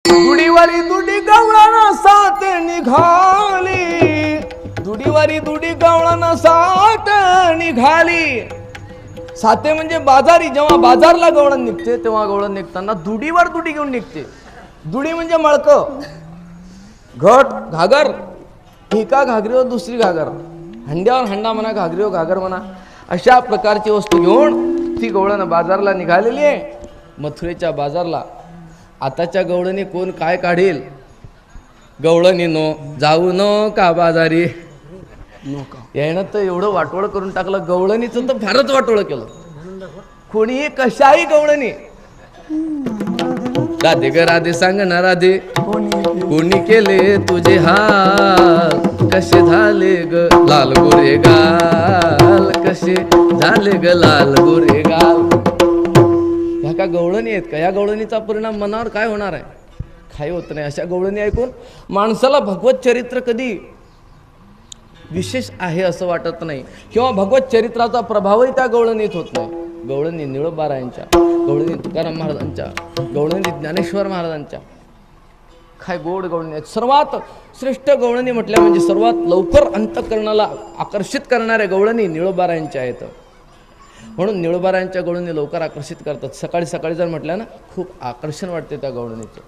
दुडीवारी दुडी गवळण सात निघाली, दुडीवारी दुडी गवळण सात निघाली. साते म्हणजे बाजारी. जेव्हा बाजारला गवळण निघते तेव्हा गवळण निघताना दुडीवर दुडी घेऊन निघते. दुडी म्हणजे मळक, घट, घागर. एका घागरीवर दुसरी घागर, हंड्यावर हंडा म्हणा, घागरीवर घागर म्हणा, अशा प्रकारची वस्तू घेऊन ती गवळण बाजारला निघालेली आहे. मथुरेच्या बाजारला. आताच्या गवळणी कोण काय काढेल? गवळणीनो जाऊ न का बाजारी. यानं तर एवढं वाटोळ करून टाकलं. गवळणीचं तर फारच वाटोळ केलं. कोणीही कशाही गवळणी. राधे ग राधे सांग ना राधे, कोणी केले तुझे हाल, कसे झाले ग लाल गोरे गाल, कसे झाले ग लाल गोरे गाल. ह्या का गवळणी आहेत का? या गवळणीचा परिणाम मनावर काय होणार आहे? काही होत नाही. अशा गवळणी ऐकून माणसाला भगवत चरित्र कधी विशेष आहे असं वाटत नाही, किंवा भगवत चरित्राचा प्रभावही त्या गवळणीत होत नाही. गवळणी निळोबारायांच्या, गवळणी तुकाराम महाराजांच्या, गवळणी ज्ञानेश्वर महाराजांच्या काय गोड गवळणी आहेत. सर्वात श्रेष्ठ गवळणी म्हटल्या म्हणजे सर्वात लवकर अंतःकरणाला आकर्षित करणाऱ्या गवळणी निळोबारायांच्या आहेत. म्हणून निळोबारायांच्या गवळणी लवकर आकर्षित करतात. सकाळी सकाळी जर म्हटलं ना, खूप आकर्षण वाटते त्या गवळणीचं.